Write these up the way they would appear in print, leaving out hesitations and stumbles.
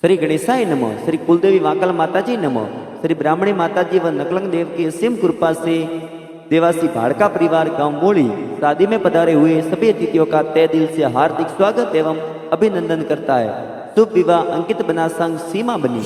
श्री गणेशाय नमः। श्री कुलदेवी वाकल माताजी नमः। श्री ब्राह्मणी माताजी व नकलंग देव की असीम कृपा से देवासी भाड़का परिवार गांव मोड़ी शादी में पधारे हुए सभी अतिथियों का तहे दिल से हार्दिक स्वागत एवं अभिनंदन करता है। शुभ विवाह अंकित बना संग सीमा बनी।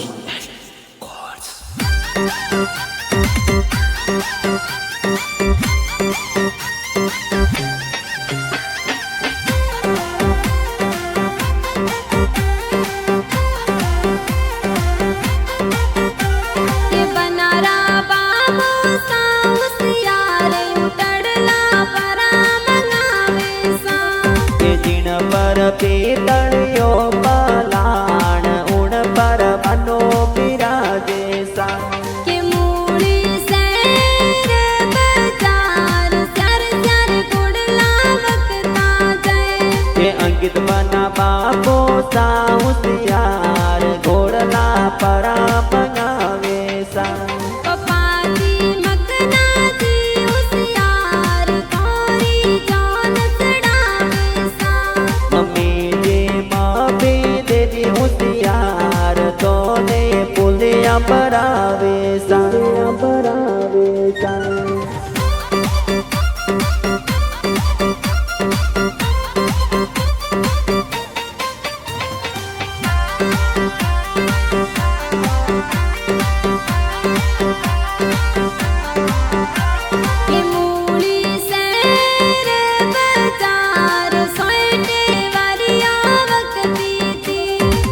पेतड़ियो पलाण उण पर बनो बिराजे सा के मूड़ी सैर बाजार सर सर गुड़ला वक्ता जाए के अंकित बना बापो साउसियार घोड़ला परा पंगावे सा पपाजी मकना जी उसियार तोरी जान चढ़ावे सा मम्मी जे माँ भी दे दी होशियार तो ने पुलिया परावे सा परावे सा के मूड़ी सैर बाजार सोटे वारिया वक्ती थी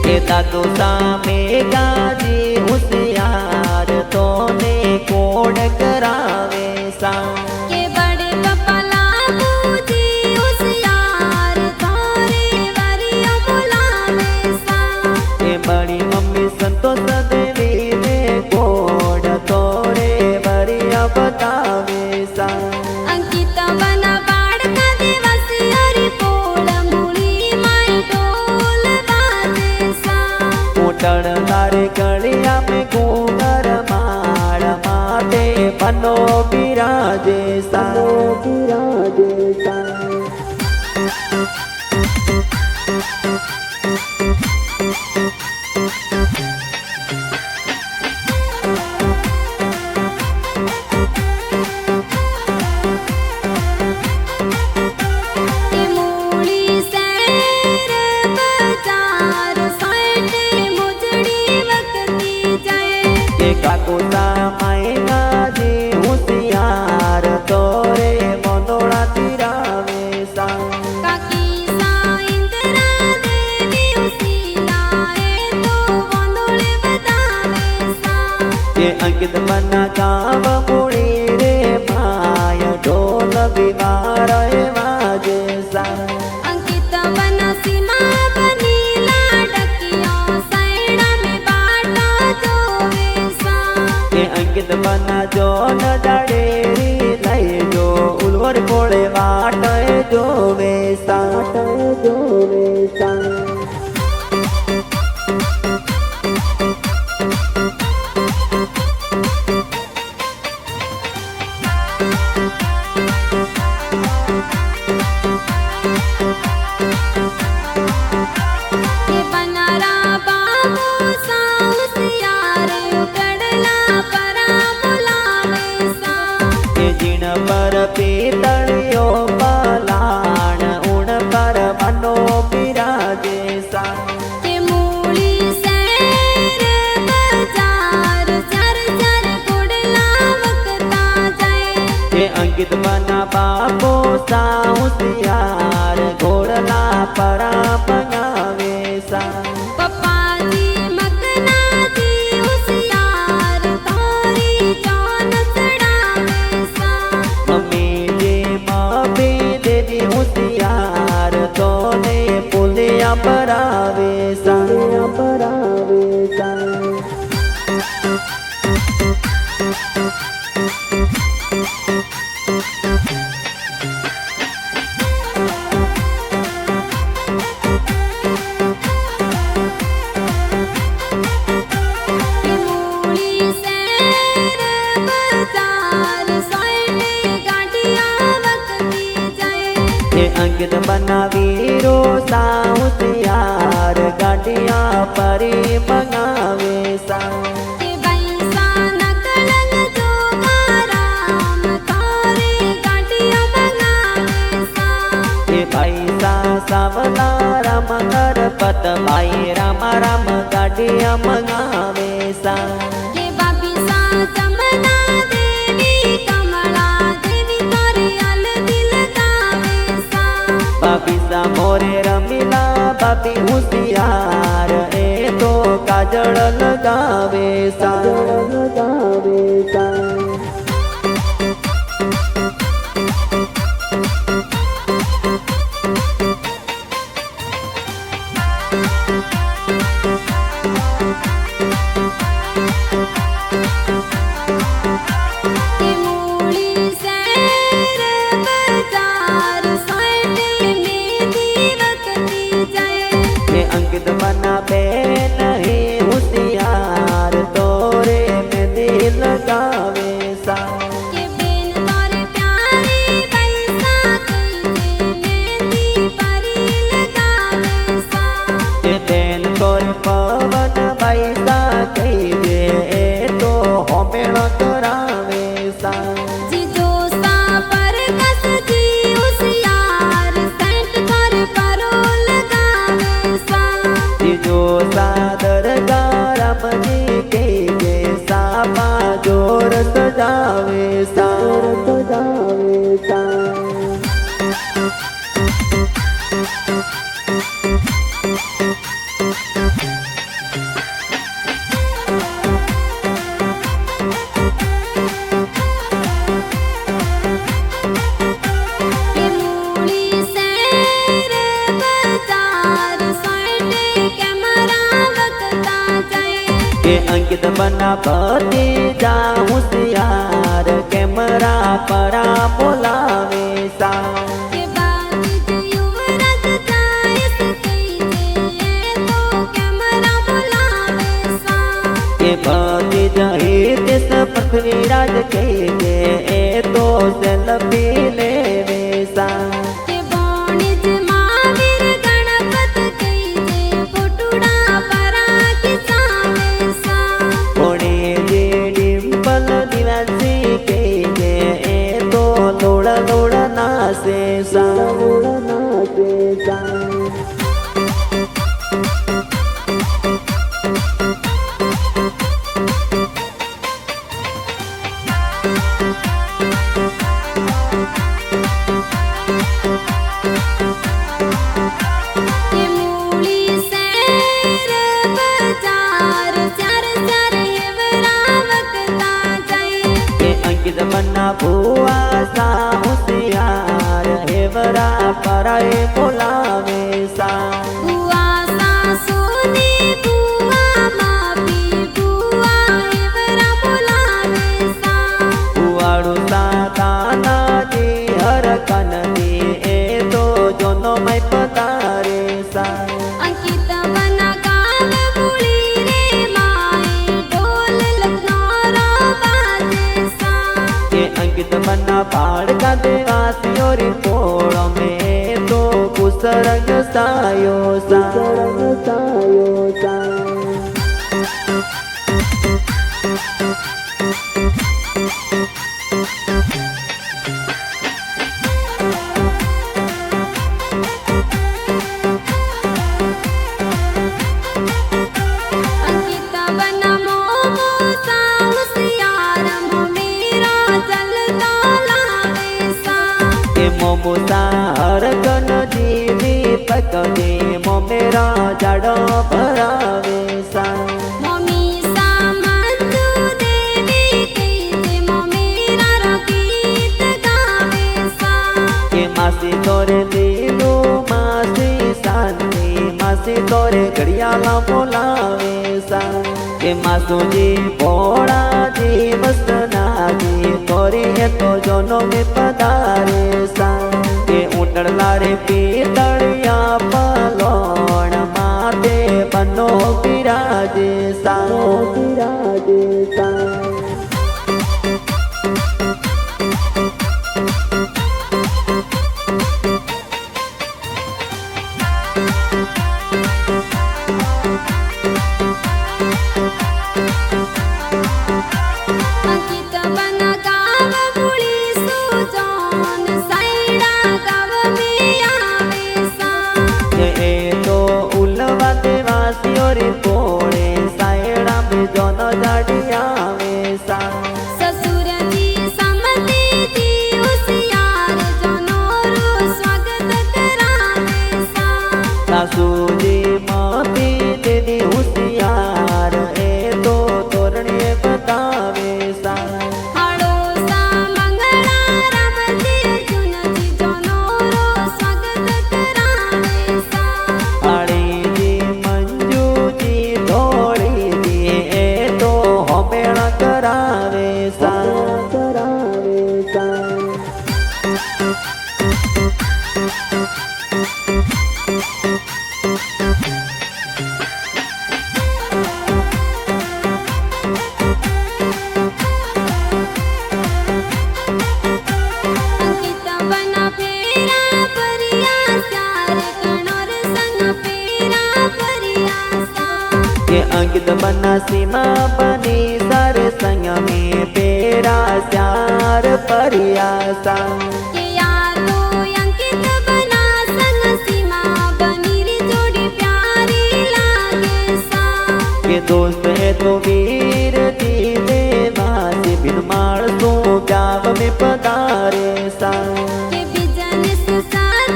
के दादू सामे गाजी होशियार तो ने कोड करावे सा के बड़े पपला बूजी उसियार तोरे वारिया बुलावे सा के बड़ी मम्मी संतोष देवी ने कोड तोरे बरिया बतावे सा अंकित बना बाड़का दिवसी हरि पोल मूली माई डोल बाजे सा ऊटण तारे गलिया में घूंगर माड़ माटे बनो बिराजे सा बिराजे सा के मूली सैर बाजार सोटे मुजड़ी वक्ती जाए के काको सामाए गाजी होशियार तोरे मोदोड़ा तिरावे सा काकी सा इंदिरा देवी उसी लाए तो वंदोले बतावे सा के अंकित बना गाँव मुड़ी रे माया ढोल विवार वाजे सा अंकित बना सीमा बनी लाडकियों सैड़ा में बाटा जोवे सा के अंकित बना जो न डरेरी लय जो उलवर कोड़े वाट जो वेसा जो वेसा के बनारा बाबू साउसियार उकड़ला परा बुलावे सा के जिण पर पीतड़ियो पलाण उण पर बनो बिराजे सा के मूड़ी सैर बाजार सर सर गुड़ला वक्ता जाए के अंकित बना बापो साउसियार घोड़ला परा पंगावे सा पपाजी मकना जी उसियार तोरी जान चढ़ावे सा मम्मी जे माँ भी दे दी होशियार तो ने पुलिया परावे सा परावे सा के मूड़ी सैर बाजार सोटे गाड़िया वक्ती जाए के अंकित बना वीरो साउसियार गाड़िया परी ભાઈ રામ રામ ગાડિયા મંગાવે સા કે બાપી સા જમના દેવી કમળા દેવી તારે અલ દિલ ગાવે સા બાપી સા મોરે રમીલા બાપી હોશિયાર એ તો કાજળ લગાવે સા લગાવે સા કે મૂળી શેર બજાર સોયડે મેદી વખતી જાય કે અંકિત બના બેન હે હોશિયાર તોરે મેંદી લગાવે સા કે બેન તારે પ્યારી પૈસા કઈ મેદી પરી લગાવે સા કે બેન તોરે પવન પૈસા કહી દે એ તો હોમેળ કરાવે સા જીજો સા પર કસજી હોશિયાર સેન્ટ તારે પરો લગાવે સા જીજો સાદર ગારામજી કે જે સાપા જોર સજાવે સા સજાવે સા કે મૂળી શેર બજાર સોયડે કેમરા વખતા જાય કે અંકિત બના પતિ જા હોશિયાર કેમરા પરા બોલાવે સા કે બાકી યુવરાજ જાય સકઈ જે તો કેમરા બોલાવે સા કે પતિ જહી દેશ પૃથ્વીરાજ કહે કે એ તો સેલ્ફી લેવે સા કે બોણીજ મહાવીર ગણપત કઈ જે ફોટુડા પરા કિસાવે સા કોણે જે ડિમ્પલ દિવાસી કહે કે એ તો લોડ લોડ નાસે સા લોડ નાસે સા કે મૂળી શેર બજાર ચાર ચાર હેવરા વખતા જાય કે અંકિત બના ભુવા સા હોશિયાર હેવરા પરાએ બોલાવે સા બુઆ સાસુની બુઆ માપી બુઆ હેવરા બોલાવે સા કુવાડું સાતાનાજી હર કનદી એ તો જોનો મય પતારે સા અંકિત બના ગાવ મૂળી રે માય ઢોલ લખનોરો બાજે સા કે અંકિત બના પાડકા દેવાસીઓ રી પોળ મેં તો કુસરંગ સાયો સા સાયો સા અંકિત બના મોમો સા હોશિયાર મોમેરા જલતો લાવે સા કે મોમુસા હર કન જીવી પકડે મોમેરા જાડો ભરાવે સા મમ્મી સા મંજુ દેવી કઈ જે મોમેરા રો ગીત ગાવે સા કે માસી તોરે લીલું માસી શાંતિ માસી તોરે ઘડિયાળા બોલાવે સા કે માસુજી ભોળાજી વસનાજી તોરી એ તો જોનો મે પધારે સા કે ઉટળલા રે પીતળિયા પલોણ માતે બનો બિરાજે સા બિરાજે સા करावे सा अंकित बना फेरा परिया सार कणोर संग फेरा परिया सा के अंकित बना सीमा बनी सर संग में पेरा स्यार परियासा के यादो अंकित बना संग सीमा बनी री जोड़ी प्यारी लागे सा के दोस्त है तो वीर दी देवा से बिन मार सो जाव में पधारे सा के बिजनेस साथ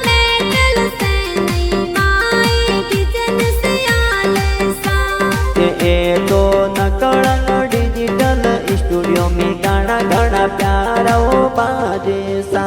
मेटल से नहीं माए बिजनेस आले सा के ए तो नकड़ंग डिजिटल स्टूडियो में गाना गाना प्यारा बाजे सा